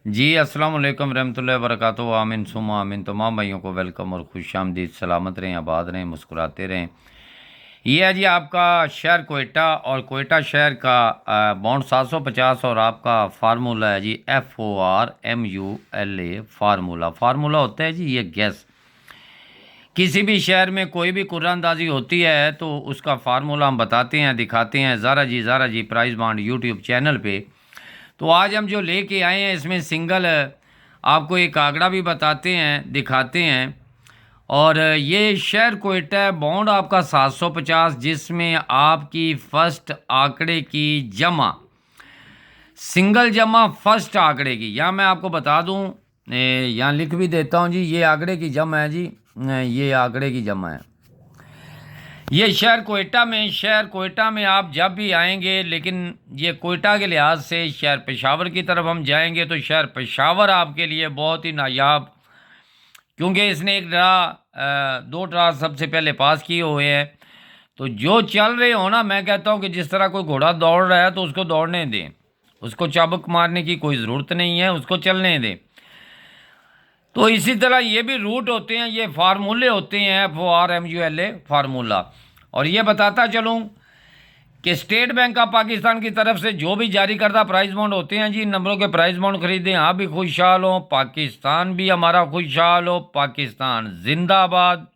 जी अस्सलाम वालेकुम रहमतुल्लाहि व बरकातहू। आमीन सुम्मा आमीन। तमाम भाइयों को वेलकम और खुशामदीद। सलामत रहें, आबाद रहें, मुस्कुराते रहें। ये है जी आपका शहर कोयटा और कोयटा शहर का बॉन्ड 750 और आपका फार्मूला है जी FORMULA। फार्मूला फार्मूला होता है जी ये गैस। किसी भी शहर में कोई भी कुर्रानंदाजी होती है तो उसका फार्मूला हम बताते हैं, दिखाते हैं। ज़ारा जी प्राइस बॉन्ड यूट्यूब चैनल पे। तो आज हम जो लेके आए हैं इसमें सिंगल आपको एक आंकड़ा भी बताते हैं, दिखाते हैं। और ये शेयर कोयटा बॉन्ड आपका 750, जिसमें आपकी फर्स्ट आंकड़े की जमा, सिंगल जमा फर्स्ट आंकड़े की, यहाँ मैं आपको बता दूँ, यहाँ लिख भी देता हूँ जी। ये आंकड़े की जमा है जी, ये आंकड़े की जमा है। ये शहर कोयटा में आप जब भी आएंगे, लेकिन ये कोयटा के लिहाज से शहर पेशावर की तरफ हम जाएंगे तो शहर पेशावर आपके लिए बहुत ही नायाब, क्योंकि इसने एक दो ड्रा सबसे पहले पास किए हुए हैं। तो जो चल रहे हो ना, मैं कहता हूँ कि जिस तरह कोई घोड़ा दौड़ रहा है तो उसको दौड़ने दें, उसको चाबुक मारने की कोई ज़रूरत नहीं है, उसको चलने दें। तो इसी तरह ये भी रूट होते हैं, ये फार्मूले होते हैं FORMULA फार्मूला। और ये बताता चलूँ कि स्टेट बैंक ऑफ पाकिस्तान की तरफ से जो भी जारी करदा प्राइस बॉन्ड होते हैं जी, इन नंबरों के प्राइस बॉन्ड खरीदें, आप भी खुशहाल हो, पाकिस्तान भी हमारा खुशहाल हो, पाकिस्तान जिंदाबाद।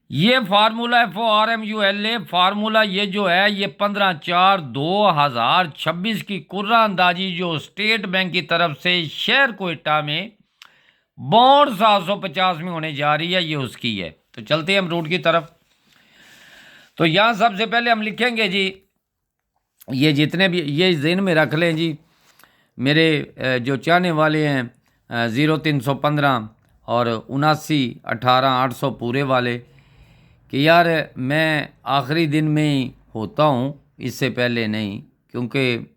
ये फार्मूला FORMULA फार्मूला ये जो है ये 15/4/2026 की कुर्रा अंदाजी जो स्टेट बैंक की तरफ से शहर कोयटा में बॉन्ड 750 में होने जा रही है, ये उसकी है। तो चलते हैं हम रूट की तरफ। तो यहाँ सबसे पहले हम लिखेंगे जी, ये जितने भी ये जेन में रख लें जी, मेरे जो चाहने वाले हैं 0315 और 79 18 800 पूरे वाले, कि यार मैं आखिरी दिन में ही होता हूँ, इससे पहले नहीं, क्योंकि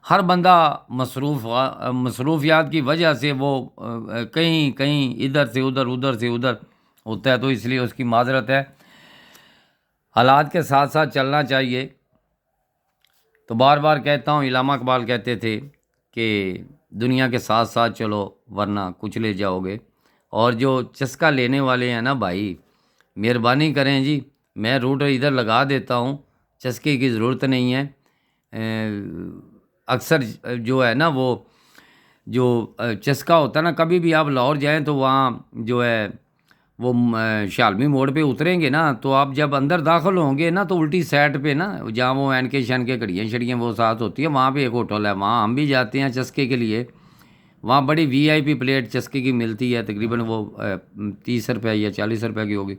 हर बंदा मसरूफियात की वजह से वो कहीं कहीं इधर से उधर उधर से उधर होता है, तो इसलिए उसकी माजरत है। हालात के साथ साथ चलना चाहिए। तो बार बार कहता हूँ, इलामा इकबाल कहते थे कि दुनिया के साथ साथ चलो वरना कुचले जाओगे। और जो चस्का लेने वाले हैं ना भाई, मेहरबानी करें जी, मैं रूट इधर लगा देता हूँ, चस्के की ज़रूरत नहीं है। अक्सर जो है ना वो जो चस्का होता है ना, कभी भी आप लाहौर जाएं तो वहाँ जो है वो शालमी मोड़ पे उतरेंगे ना, तो आप जब अंदर दाखिल होंगे ना तो उल्टी साइड पे ना, जहाँ वो एन के शैन के घड़ियाँ शड़ियाँ वो साथ होती है, वहाँ पे एक होटल है, वहाँ हम भी जाते हैं चस्के के लिए। वहाँ बड़ी VIP प्लेट चस्के की मिलती है, तकरीबन वो 30 रुपये या 40 रुपये की होगी।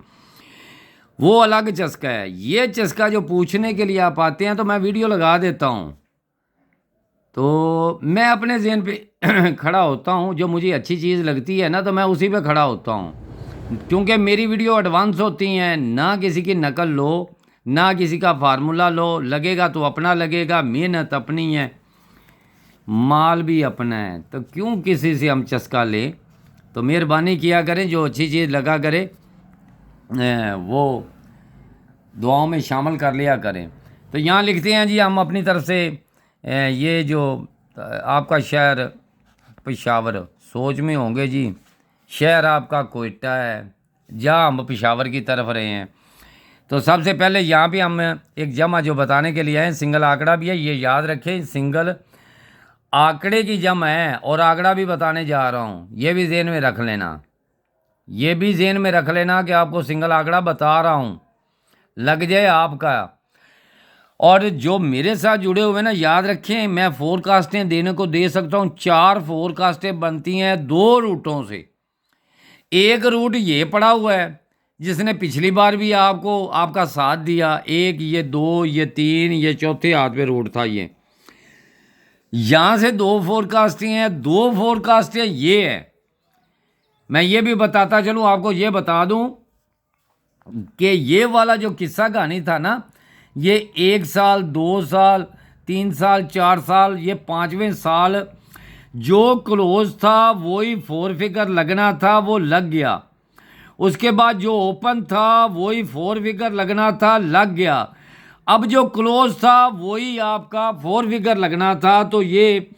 वो अलग चस्का है। ये चस्का जो पूछने के लिए आप आते हैं तो मैं वीडियो लगा देता हूँ, तो मैं अपने ज़हन पे खड़ा होता हूँ, जो मुझे अच्छी चीज़ लगती है ना तो मैं उसी पे खड़ा होता हूँ, क्योंकि मेरी वीडियो एडवांस होती हैं। ना किसी की नकल लो, ना किसी का फार्मूला लो, लगेगा तो अपना लगेगा, मेहनत अपनी है, माल भी अपना है, तो क्यों किसी से हम चस्का लें। तो मेहरबानी किया करें, जो अच्छी चीज़ लगा करें वो दुआओं में शामिल कर लिया करें। तो यहाँ लिखते हैं जी हम अपनी तरफ से, ये जो आपका शहर पेशावर, सोच में होंगे जी शहर आपका कोयटा है, जहाँ हम पेशावर की तरफ रहे हैं। तो सबसे पहले यहाँ पे हम एक जमा जो बताने के लिए आए, सिंगल आंकड़ा भी है, ये याद रखें, सिंगल आंकड़े की जमा है और आंकड़ा भी बताने जा रहा हूँ, ये भी जेहन में रख लेना, ये भी जेहन में रख लेना कि आपको सिंगल आंकड़ा बता रहा हूँ, लग जाए आपका। और जो मेरे साथ जुड़े हुए ना, याद रखें, मैं फोरकास्टें देने को दे सकता हूँ। 4 फोरकास्टें बनती हैं 2 रूटों से। एक रूट ये पड़ा हुआ है जिसने पिछली बार भी आपको आपका साथ दिया, एक ये 2 ये 3 ये चौथे हाथ पे रूट था। ये यहाँ से 2 फोरकास्टें हैं, 2 फोरकास्टें ये है। मैं ये भी बताता चलूँ आपको, ये बता दूँ कि ये वाला जो किस्सा कहानी था ना, ये 1 साल 2 साल 3 साल 4 साल, ये 5वें साल जो क्लोज था वही 4 फिगर लगना था, वो लग गया। उसके बाद जो ओपन था वही 4 फिगर लगना था, लग गया। अब जो क्लोज था वही आपका 4 फिगर लगना था। तो ये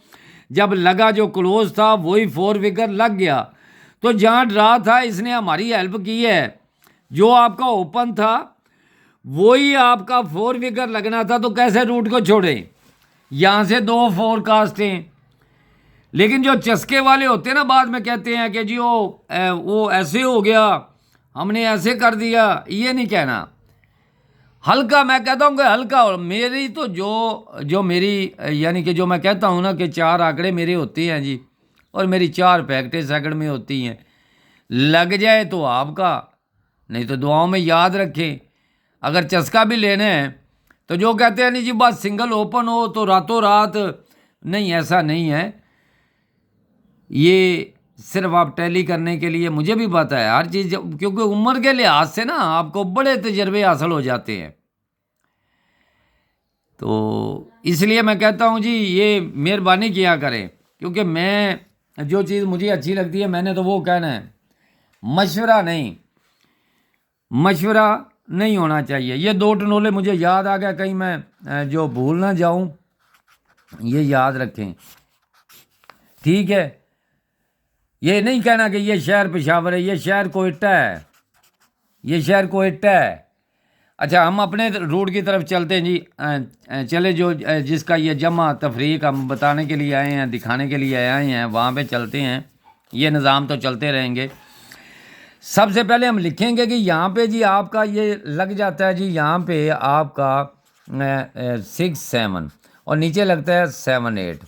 जब लगा जो क्लोज था वही 4 फिगर लग गया। तो जहाँ ड्रा था इसने हमारी हेल्प की है, जो आपका ओपन था वही आपका 4 फिगर लगना था, तो कैसे रूट को छोड़े? यहाँ से 2 फोरकास्टें। लेकिन जो चस्के वाले होते हैं ना, बाद में कहते हैं कि जी वो ऐसे हो गया, हमने ऐसे कर दिया, ये नहीं कहना। हल्का, मैं कहता हूँ कि हल्का। और मेरी तो जो मेरी यानी कि जो मैं कहता हूँ ना कि 4 आंकड़े मेरे होते हैं जी, और मेरी 4 प्रैक्टिस सेकंड में होती हैं। लग जाए तो आपका, नहीं तो दुआओं में याद रखें। अगर चस्का भी लेना है तो जो कहते हैं नहीं जी बस सिंगल ओपन हो तो रातों रात, नहीं, ऐसा नहीं है। ये सिर्फ आप टैली करने के लिए, मुझे भी पता है हर चीज़, क्योंकि उम्र के लिहाज से ना आपको बड़े तजर्बे हासिल हो जाते हैं। तो इसलिए मैं कहता हूँ जी ये मेहरबानी किया करें, क्योंकि मैं जो चीज़ मुझे अच्छी लगती है मैंने तो वो कहना है, मशवरा नहीं होना चाहिए। ये 2 टनोले मुझे याद आ गया, कहीं मैं जो भूल ना जाऊं, ये याद रखें, ठीक है। ये नहीं कहना कि ये शहर पेशावर है, ये शहर कोयटा है, ये शहर कोयटा है। अच्छा, हम अपने रूट की तरफ चलते हैं जी। चले जो जिसका ये जमा तफरीक हम बताने के लिए आए हैं, दिखाने के लिए आए हैं, वहाँ पे चलते हैं। ये निज़ाम तो चलते रहेंगे। सबसे पहले हम लिखेंगे कि यहाँ पे जी आपका ये लग जाता है जी, यहाँ पे आपका 6 7 और नीचे लगता है 7 8।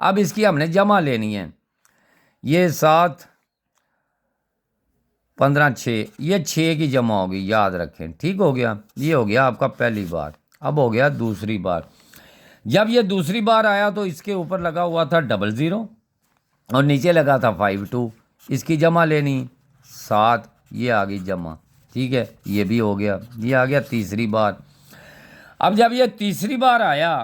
अब इसकी हमने जमा लेनी है। ये 7 15 6, ये 6 की जमा होगी, याद रखें, ठीक हो गया। ये हो गया आपका पहली बार। अब हो गया दूसरी बार। जब ये दूसरी बार आया तो इसके ऊपर लगा हुआ था 00 और नीचे लगा था 52। इसकी जमा लेनी 7, ये आ गई जमा, ठीक है, ये भी हो गया। ये आ गया तीसरी बार। अब जब ये तीसरी बार आया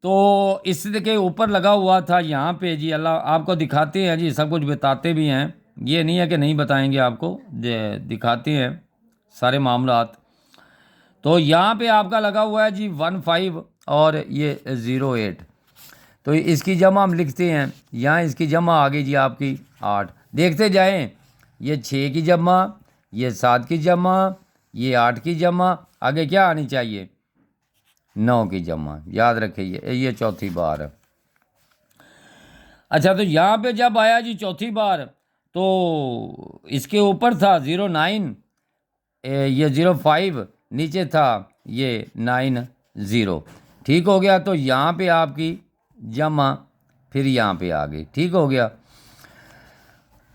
तो इसके ऊपर लगा हुआ था यहाँ पे जी, अल्लाह आपको दिखाते हैं जी, सब कुछ बताते भी हैं, ये नहीं है कि नहीं बताएंगे आपको, दिखाते हैं सारे मामलात। तो यहाँ पे आपका लगा हुआ है जी 15 और ये 08। तो इसकी जमा हम लिखते हैं, यहाँ इसकी जमा आ गई जी आपकी 8। देखते जाएं, ये 6 की जमा, ये 7 की जमा, ये 8 की जमा, आगे क्या आनी चाहिए? 9 की जमा। याद रखिए, ये चौथी बार है। अच्छा, तो यहाँ पे जब आया जी चौथी बार, तो इसके ऊपर था 09, ये 05, नीचे था ये 90, ठीक हो गया। तो यहाँ पे आपकी जमा फिर यहाँ पे आ गई, ठीक हो गया।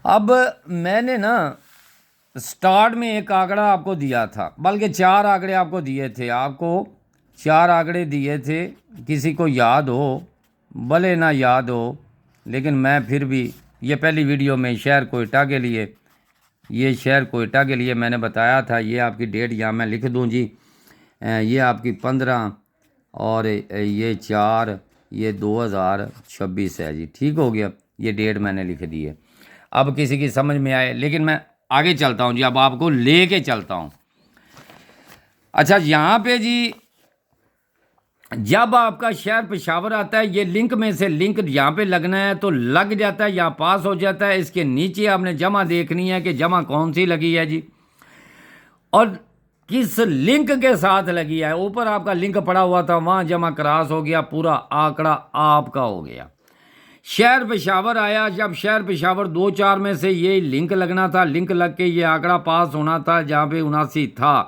अब मैंने ना स्टार्ट में एक आंकड़ा आपको दिया था, बल्कि 4 आंकड़े आपको दिए थे, आपको 4 आंकड़े दिए थे। किसी को याद हो भले ना याद हो, लेकिन मैं फिर भी ये पहली वीडियो में शहर कोयटा के लिए, ये शहर कोयटा के लिए मैंने बताया था। ये आपकी डेट यहाँ मैं लिख दूँ जी, ये आपकी 15 और ये 4, ये 2026 है जी, ठीक हो गया। ये डेट मैंने लिख दी है। अब किसी की समझ में आए, लेकिन मैं आगे चलता हूँ जी, अब आपको लेके चलता हूँ। अच्छा, यहाँ पे जी जब आपका शहर पेशावर आता है, ये लिंक में से लिंक यहाँ पे लगना है तो लग जाता है, यहाँ पास हो जाता है। इसके नीचे आपने जमा देखनी है कि जमा कौन सी लगी है जी, और किस लिंक के साथ लगी है। ऊपर आपका लिंक पड़ा हुआ था, वहाँ जमा क्रॉस हो गया, पूरा आंकड़ा आपका हो गया। शहर पेशावर आया, जब शहर पेशावर 2 4 में से ये लिंक लगना था, लिंक लग के ये आंकड़ा पास होना था, जहाँ पे 79 था,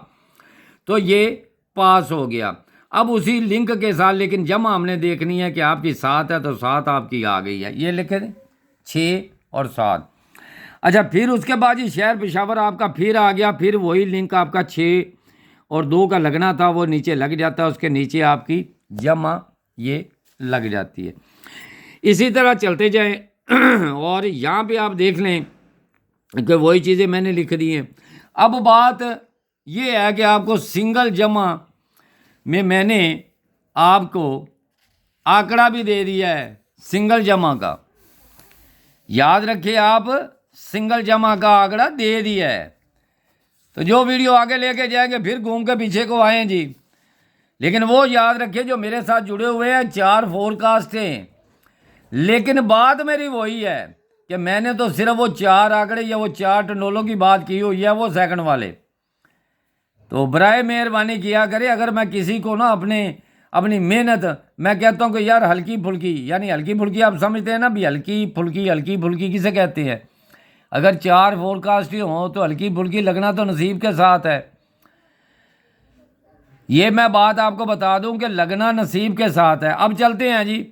तो ये पास हो गया। अब उसी लिंक के साथ लेकिन जमा हमने देखनी है कि आपकी 7 है, तो 7 आपकी आ गई है, ये लिखे दें 6 और 7। अच्छा, फिर उसके बाद जी शहर पेशावर आपका फिर आ गया, फिर वही लिंक आपका 6 और 2 का लगना था, वो नीचे लग जाता है, उसके नीचे आपकी जमा ये लग जाती है। इसी तरह चलते जाएं और यहाँ पे आप देख लें कि वही चीज़ें मैंने लिख दी हैं। अब बात ये है कि आपको सिंगल जमा में मैंने आपको आंकड़ा भी दे दिया है सिंगल जमा का। याद रखिए, आप सिंगल जमा का आंकड़ा दे दिया है। तो जो वीडियो आगे लेके जाएंगे फिर घूम के पीछे को आए जी, लेकिन वो याद रखिए जो मेरे साथ जुड़े हुए हैं 4 फोरकास्ट हैं, लेकिन बात मेरी वही है कि मैंने तो सिर्फ वो 4 आंकड़े या वो 4 टंडोलों की बात की हुई है, वो सेकंड वाले। तो बराए मेहरबानी किया करे, अगर मैं किसी को ना अपनी मेहनत, मैं कहता हूँ कि यार हल्की फुल्की, यानी हल्की फुल्की आप समझते हैं ना भी, हल्की फुल्की किसे कहते हैं। अगर 4 फोरकास्ट ही हों तो हल्की फुल्की लगना तो नसीब के साथ है। ये मैं बात आपको बता दूं कि लगना नसीब के साथ है। अब चलते हैं जी।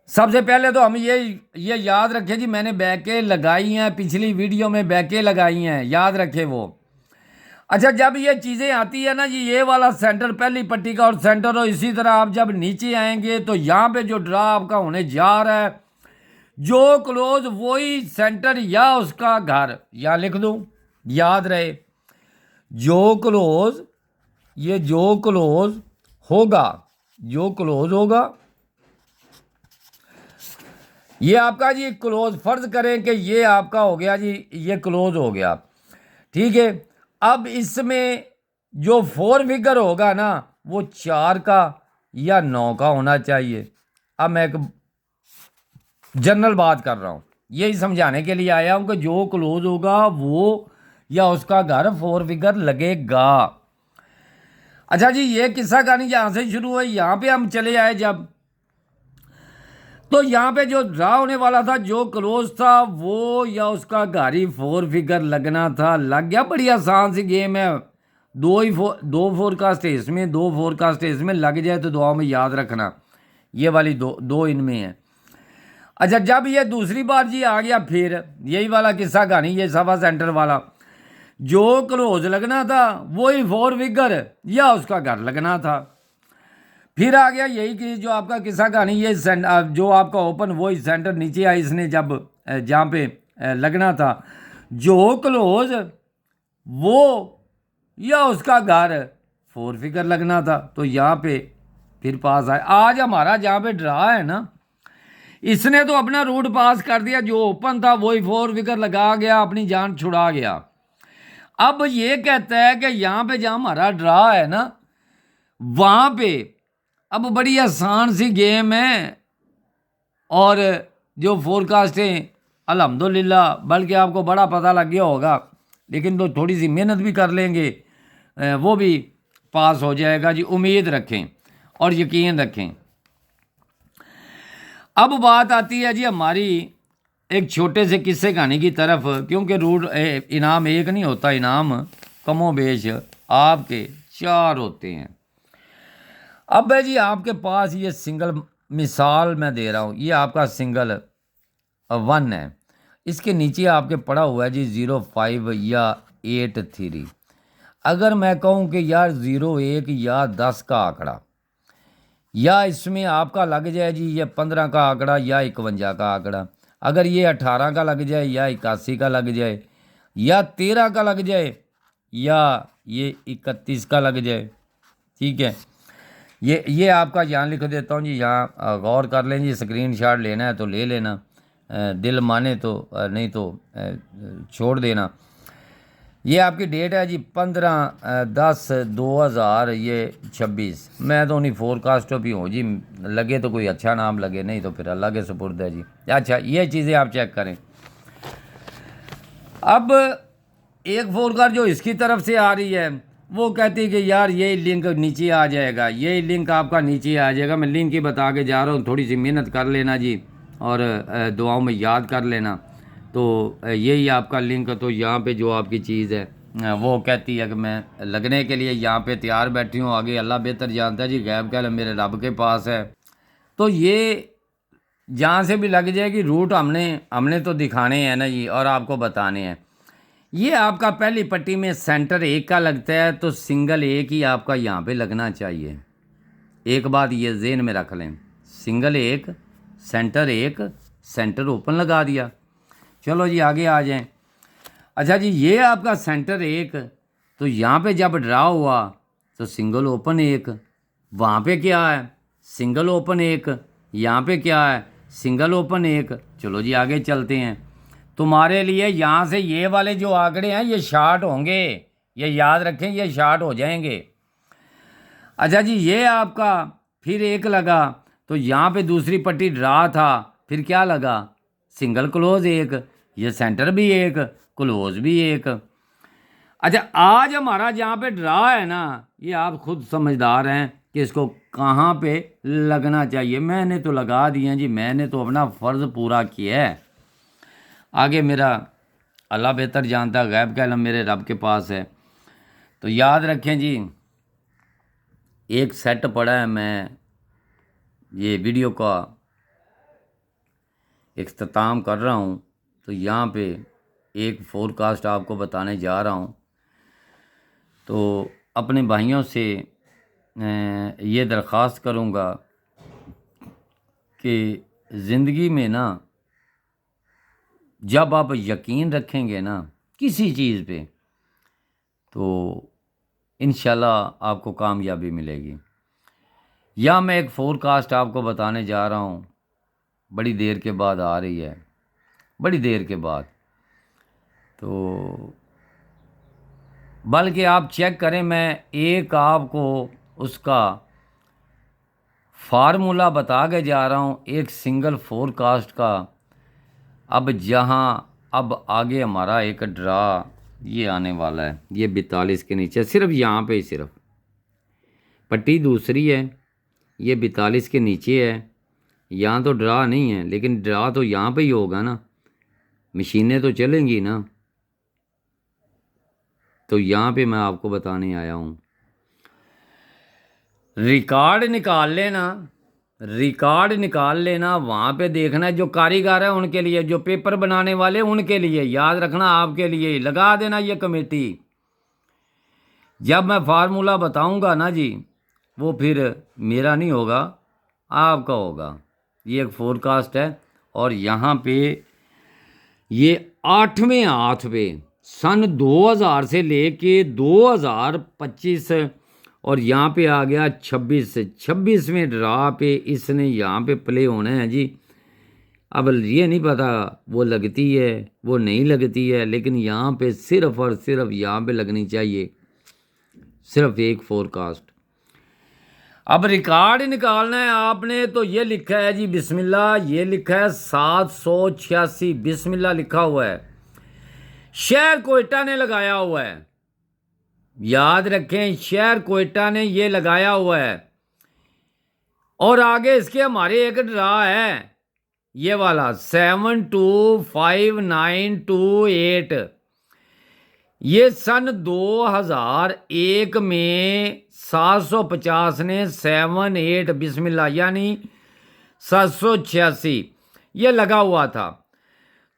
सबसे पहले तो हम ये याद रखें जी, मैंने बैकें लगाई हैं, पिछली वीडियो में बैकें लगाई हैं, याद रखें वो। अच्छा, जब ये चीज़ें आती है ना जी, ये वाला सेंटर पहली पट्टी का और सेंटर, और इसी तरह आप जब नीचे आएंगे तो यहाँ पे जो ड्रा आपका होने जा रहा है, जो क्लोज वही सेंटर या उसका घर, या लिख दूं, याद रहे, जो क्लोज, ये जो क्लोज होगा, जो क्लोज होगा, ये आपका जी क्लोज, फर्ज करें कि ये आपका हो गया जी, ये क्लोज हो गया, ठीक है। अब इसमें जो 4 फिगर होगा ना, वो 4 का या 9 का होना चाहिए। अब मैं एक जनरल बात कर रहा हूँ, यही समझाने के लिए आया हूँ कि जो क्लोज होगा वो या उसका घर 4 फिगर लगेगा। अच्छा जी, ये किस्सा कहानी यहाँ से शुरू हुई, यहाँ पे हम चले आए जब, तो यहाँ पे जो ड्रा होने वाला था, जो क्लोज था वो या उसका घर ही 4 फिगर लगना था, लग गया। बड़ी आसान सी गेम है, दो फोरकास्ट है इसमें, 2 फोरकास्ट है इसमें, लग जाए तो दुआ में याद रखना, ये वाली दो इनमें है। अच्छा, जब ये दूसरी बार जी आ गया, फिर यही वाला किस्सा कहानी, ये सवा सेंटर वाला, जो क्लोज लगना था वही 4 फिगर या उसका घर लगना था। फिर आ गया यही कि जो आपका किस्सा कहानी, ये जो आपका ओपन वही सेंटर नीचे आया, इसने जब जहाँ पे लगना था, जो क्लोज वो या उसका घर 4 फिगर लगना था। तो यहाँ पे फिर पास आए। आज हमारा जहाँ पे ड्रा है ना, इसने तो अपना रूट पास कर दिया, जो ओपन था वही 4 फिगर लगा गया, अपनी जान छुड़ा गया। अब ये कहता है कि यहाँ पे जहाँ हमारा ड्रा है ना, वहाँ पे अब बड़ी आसान सी गेम है, और जो फोरकास्ट है अल्हम्दुलिल्लाह, बल्कि आपको बड़ा पता लग गया होगा, लेकिन तो थोड़ी सी मेहनत भी कर लेंगे वो भी पास हो जाएगा जी, उम्मीद रखें और यकीन रखें। अब बात आती है जी हमारी एक छोटे से किस्से कहानी की तरफ, क्योंकि रूट इनाम एक नहीं होता, इनाम कमोबेश आपके 4 होते हैं। अब है जी आपके पास ये सिंगल, मिसाल मैं दे रहा हूँ, ये आपका सिंगल 1 है, इसके नीचे आपके पड़ा हुआ है जी 05 या 83। अगर मैं कहूँ कि यार 01 या 10 का आंकड़ा, या इसमें आपका लग जाए जी ये 15 का आंकड़ा या 51 का आंकड़ा, अगर ये 18 का लग जाए या 81 का लग जाए या 13 का लग जाए या ये 31 का लग जाए, ठीक है। ये आपका यहाँ लिख देता हूँ जी, यहाँ गौर कर लें जी, स्क्रीनशॉट लेना है तो ले लेना, दिल माने तो, नहीं तो छोड़ देना। ये आपकी डेट है जी 15/10/2026। मैं तो उन्हीं फोरकास्टों भी हूँ जी, लगे तो कोई अच्छा नाम लगे, नहीं तो फिर अल्लाह के सुपुर्द है जी। अच्छा, ये चीज़ें आप चेक करें। अब एक फोरकास्ट जो इसकी तरफ से आ रही है, वो कहती है कि यार ये लिंक नीचे आ जाएगा, ये लिंक आपका नीचे आ जाएगा। मैं लिंक ही बता के जा रहा हूँ, थोड़ी सी मेहनत कर लेना जी, और दुआओं में याद कर लेना। तो यही आपका लिंक, तो यहाँ पे जो आपकी चीज़ है वो कहती है कि मैं लगने के लिए यहाँ पे तैयार बैठी हूँ, आगे अल्लाह बेहतर जानता है जी, गैब कह मेरे रब के पास है। तो ये जहाँ से भी लग जाएगी, रूट हमने तो दिखाने हैं ना जी, और आपको बताने हैं। ये आपका पहली पट्टी में सेंटर 1 का लगता है, तो सिंगल 1 ही आपका यहाँ पे लगना चाहिए। एक बात ये जेहन में रख लें, सिंगल 1, सेंटर 1, सेंटर ओपन लगा दिया। चलो जी आगे आ जाएं। अच्छा जी, ये आपका सेंटर 1, तो यहाँ पे जब ड्रा हुआ तो सिंगल ओपन 1, वहाँ पे क्या है, सिंगल ओपन 1, यहाँ पे क्या है, सिंगल ओपन 1। चलो जी आगे चलते हैं। तुम्हारे लिए यहाँ से ये वाले जो आंकड़े हैं ये शार्ट होंगे, ये याद रखें, ये शार्ट हो जाएंगे। अच्छा जी, ये आपका फिर 1 लगा, तो यहाँ पे दूसरी पट्टी ड्रा था, फिर क्या लगा, सिंगल क्लोज एक, ये सेंटर भी एक, क्लोज भी एक। अच्छा, आज हमारा जहाँ पे ड्रा है ना, ये आप खुद समझदार हैं कि इसको कहाँ पे लगना चाहिए। मैंने तो लगा दिया जी, मैंने तो अपना फ़र्ज़ पूरा किया है। आगे मेरा अल्लाह बेहतर जानता, गैब का इल्म मेरे रब के पास है। तो याद रखें जी, एक सेट पड़ा है, मैं ये वीडियो का इख्तिताम कर रहा हूँ। तो यहाँ पे एक फोरकास्ट आपको बताने जा रहा हूँ। तो अपने भाइयों से ये दरख्वास्त करूँगा कि ज़िंदगी में ना, जब आप यकीन रखेंगे ना किसी चीज़ पे, तो इंशाल्लाह आपको कामयाबी मिलेगी। या मैं एक फोरकास्ट आपको बताने जा रहा हूँ, बड़ी देर के बाद आ रही है, बड़ी देर के बाद। तो बल्कि आप चेक करें, मैं एक आपको उसका फार्मूला बता के जा रहा हूँ, एक सिंगल फोरकास्ट का। अब आगे हमारा एक ड्रा ये आने वाला है, ये 42 के नीचे, सिर्फ यहाँ पे ही, सिर्फ पट्टी दूसरी है, ये 42 के नीचे है। यहाँ तो ड्रा नहीं है, लेकिन ड्रा तो यहाँ पे ही होगा ना, मशीनें तो चलेंगी ना। तो यहाँ पे मैं आपको बताने आया हूँ, रिकॉर्ड निकाल लेना, रिकॉर्ड निकाल लेना। वहाँ पे देखना है, जो कारीगर है उनके लिए, जो पेपर बनाने वाले उनके लिए, याद रखना आपके लिए लगा देना ये कमेटी। जब मैं फार्मूला बताऊंगा ना जी, वो फिर मेरा नहीं होगा, आपका होगा। ये एक फोरकास्ट है, और यहाँ पे ये 8वें हाथ पे सन 2000 से लेके 2025, और यहाँ पे आ गया 26वें ड्रा पे इसने यहाँ पे प्ले होना है जी। अब ये नहीं पता वो लगती है वो नहीं लगती है, लेकिन यहाँ पे सिर्फ और सिर्फ यहाँ पे लगनी चाहिए, सिर्फ एक फोरकास्ट। अब रिकॉर्ड निकालना है आपने, तो ये लिखा है जी बिस्मिल्लाह, ये लिखा है 786 बिस्मिल्लाह लिखा हुआ है, शहर कोयटा ने लगाया हुआ है। याद रखें, शहर कोयटा ने ये लगाया हुआ है। और आगे इसके हमारे एक ड्रा है, ये वाला 725928। ये सन 2001 में 750 ने 78 बिस्मिल्लाह यानी 786 ये लगा हुआ था।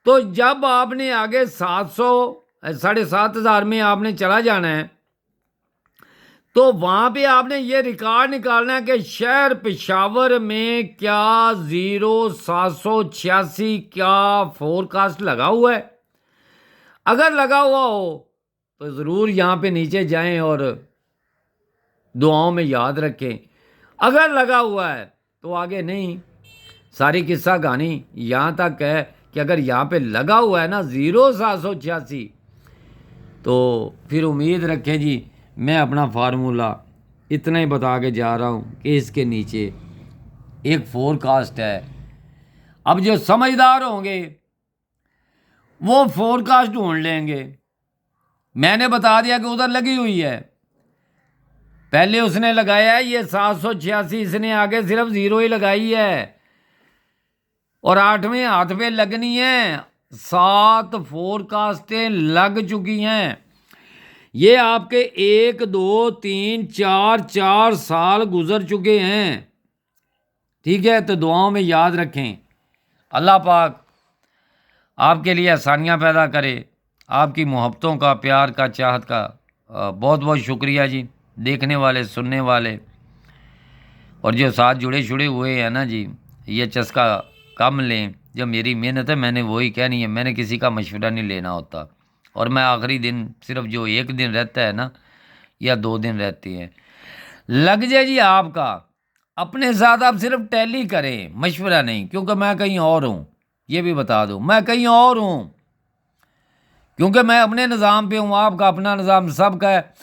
तो जब आपने आगे 7,500 में आपने चला जाना है, तो वहाँ पे आपने ये रिकॉर्ड निकालना है कि शहर पेशावर में क्या 0786 क्या फोरकास्ट लगा हुआ है। अगर लगा हुआ हो तो ज़रूर यहाँ पे नीचे जाएं और दुआओं में याद रखें। अगर लगा हुआ है तो आगे नहीं, सारी किस्सा कहानी यहाँ तक है कि अगर यहाँ पे लगा हुआ है ना 0786, तो फिर उम्मीद रखें जी, मैं अपना फार्मूला इतना ही बता के जा रहा हूँ कि इसके नीचे एक फोरकास्ट है। अब जो समझदार होंगे वो फोरकास्ट ढूंढ लेंगे। मैंने बता दिया कि उधर लगी हुई है, पहले उसने लगाया है ये 786, इसने आगे सिर्फ 0 ही लगाई है, और 8वें हाथ पे लगनी है। 7 फोरकास्टें लग चुकी हैं। ये आपके 1 2 3 4 साल गुजर चुके हैं, ठीक है। तो दुआओं में याद रखें, अल्लाह पाक आपके लिए आसानियां पैदा करे। आपकी मोहब्बतों का, प्यार का, चाहत का बहुत बहुत शुक्रिया जी, देखने वाले, सुनने वाले, और जो साथ जुड़े जुड़े हुए हैं ना जी। ये चस्का कम लें, जो मेरी मेहनत है मैंने वही कहनी है, मैंने किसी का मशवरा नहीं लेना होता। और मैं आखिरी दिन सिर्फ जो 1 दिन रहता है ना, या 2 दिन रहती है, लग जाए जी आपका, अपने साथ आप सिर्फ टैली करें, मशवरा नहीं। क्योंकि मैं कहीं और हूँ, ये भी बता दूँ, मैं कहीं और हूँ, क्योंकि मैं अपने निज़ाम पे हूँ, आपका अपना निज़ाम सबका है।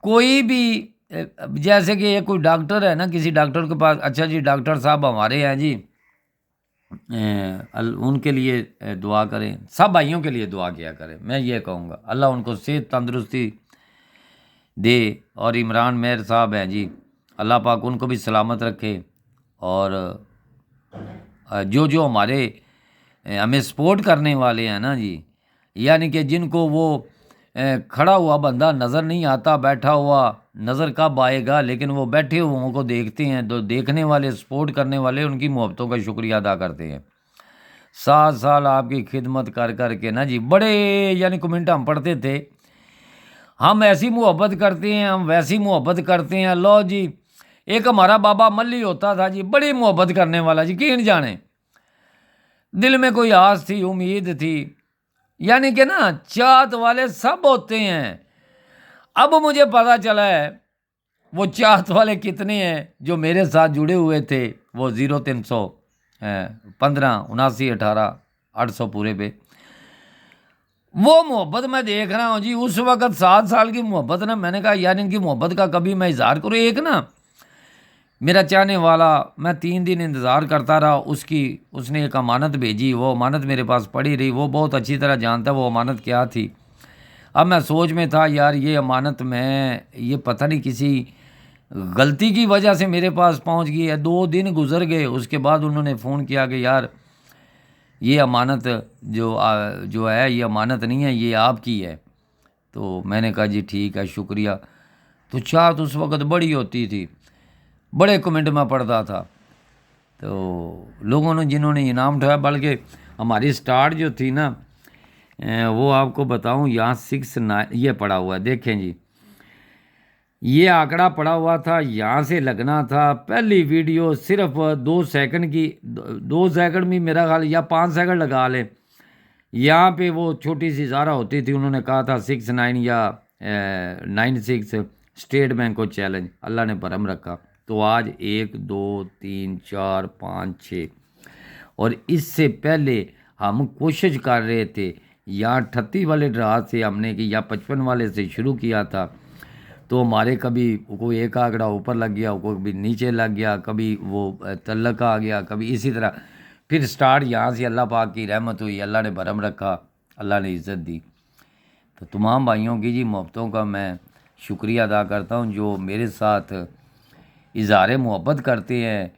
कोई भी जैसे कि ये कोई डॉक्टर है ना, किसी डॉक्टर के पास, अच्छा जी डॉक्टर साहब हमारे हैं जी, उनके लिए दुआ करें, सब भाइयों के लिए दुआ किया करें। मैं ये कहूँगा अल्लाह उनको सेहत तंदुरुस्ती दे। और इमरान मेहर साहब हैं जी, अल्लाह पाक उनको भी सलामत रखे। और जो जो हमारे हमें सपोर्ट करने वाले हैं ना जी, यानी कि जिनको वो खड़ा हुआ बंदा नज़र नहीं आता, बैठा हुआ नज़र कब आएगा, लेकिन वो बैठे हुओं को देखते हैं, तो देखने वाले, सपोर्ट करने वाले उनकी मोहब्बतों का शुक्रिया अदा करते हैं। 7 साल आपकी खिदमत कर कर के ना जी, बड़े यानी कमेंट हम पढ़ते थे, हम ऐसी मोहब्बत करते हैं, हम वैसी मोहब्बत करते हैं। लो जी, एक हमारा बाबा मल्ली होता था जी, बड़ी मोहब्बत करने वाला जी, यकीन जाने, दिल में कोई आस थी, उम्मीद थी, यानी कि ना चाहत वाले सब होते हैं। अब मुझे पता चला है वो चाहत वाले कितने हैं जो मेरे साथ जुड़े हुए थे, वो 0315 79 18 800 पूरे पे। वो मोहब्बत मैं देख रहा हूँ जी, उस वक़्त 7 साल की मोहब्बत ना, मैंने कहा यार इनकी मोहब्बत का कभी मैं इज़हार करूँ। एक ना मेरा चाहने वाला, मैं 3 दिन इंतज़ार करता रहा उसने एक अमानत भेजी, वो अमानत मेरे पास पड़ी रही, वो बहुत अच्छी तरह जानता वो अमानत क्या थी। अब मैं सोच में था यार ये अमानत ये पता नहीं किसी गलती की वजह से मेरे पास पहुंच गई है। 2 दिन गुजर गए, उसके बाद उन्होंने फ़ोन किया कि यार ये अमानत जो है ये अमानत नहीं है, ये आपकी है। तो मैंने कहा जी ठीक है, शुक्रिया। तो चाहत उस वक़्त बड़ी होती थी, बड़े कमेंट में पढ़ता था, तो लोगों ने जिन्होंने इनाम उठाया, बल्कि हमारी स्टार्ट जो थी ना, वो आपको बताऊं, यहाँ 6-9 ये पड़ा हुआ है, देखें जी, ये आंकड़ा पड़ा हुआ था, यहाँ से लगना था। पहली वीडियो सिर्फ 2 सेकंड की, 2 सेकंड में मेरा ख्याल, या 5 सेकंड लगा ले, यहाँ पे वो छोटी सी ज़ारा होती थी, उन्होंने कहा था 6-9 या 9-6 स्टेट बैंक को चैलेंज, अल्लाह ने भरम रखा। तो आज 1 2 3 4 5 6, और इससे पहले हम कोशिश कर रहे थे, या 38 वाले ड्रा से हमने की, या 55 वाले से शुरू किया था। तो हमारे कभी कोई एक आंकड़ा ऊपर लग गया, कोई कभी नीचे लग गया, कभी वो तल्लक आ गया, कभी इसी तरह। फिर स्टार्ट यहाँ से अल्लाह पाक की रहमत हुई, अल्लाह ने भरम रखा, अल्लाह ने इज़्ज़त दी। तो तमाम भाइयों की जी मोहब्बतों का मैं शुक्रिया अदा करता हूँ, जो मेरे साथ इज़हार मोहब्बत करते हैं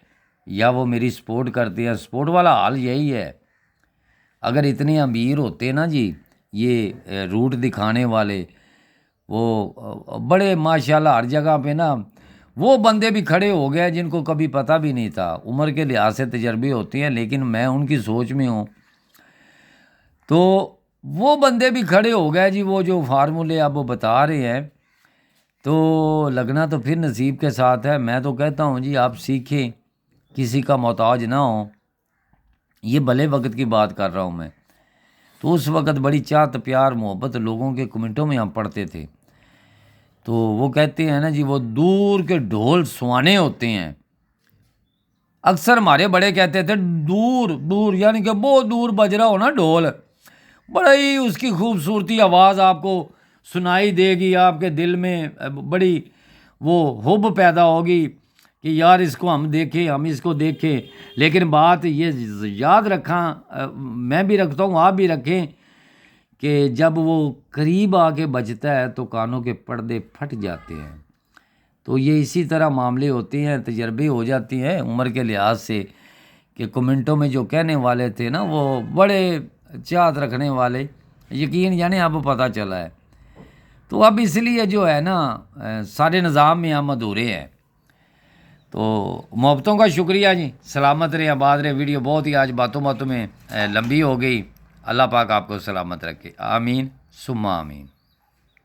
या वो मेरी सपोर्ट करते हैं। सपोर्ट वाला हाल यही है, अगर इतने अमीर होते ना जी ये रूट दिखाने वाले, वो बड़े माशाल्लाह हर जगह पे ना वो बंदे भी खड़े हो गए जिनको कभी पता भी नहीं था, उम्र के लिहाज से तजर्बे होते हैं, लेकिन मैं उनकी सोच में हूँ। तो वो बंदे भी खड़े हो गए जी, वो जो फार्मूले अब वो बता रहे हैं, तो लगना तो फिर नसीब के साथ है। मैं तो कहता हूँ जी आप सीखें, किसी का मोहताज ना हो। ये भले वक्त की बात कर रहा हूँ मैं, तो उस वक़्त बड़ी चाहत प्यार मोहब्बत लोगों के कमेंटों में हम पढ़ते थे। तो वो कहते हैं ना जी, वो दूर के ढोल सुहाने होते हैं। अक्सर हमारे बड़े कहते थे दूर दूर, यानी कि बहुत दूर बज रहा हो ना ढोल, बड़ा ही उसकी खूबसूरती आवाज़ आपको सुनाई देगी, आपके दिल में बड़ी वो हुब पैदा होगी कि यार इसको हम देखें, हम इसको देखें। लेकिन बात ये याद रखा, मैं भी रखता हूँ, आप भी रखें, कि जब वो करीब आके बजता है तो कानों के पर्दे फट जाते हैं। तो ये इसी तरह मामले होते हैं, तजर्बे हो जाती हैं उम्र के लिहाज से, कि कमेंटों में जो कहने वाले थे ना वो बड़े चाहत रखने वाले, यकीन यानी अब पता चला है। तो अब इसलिए जो है ना सारे निज़ाम में हम अधूरे हैं। तो मोहब्बतों का शुक्रिया जी, सलामत रहे, आबाद रहे। वीडियो बहुत ही आज बातों बातों में लंबी हो गई, अल्लाह पाक आपको सलामत रखे, आमीन सुम्मा आमीन।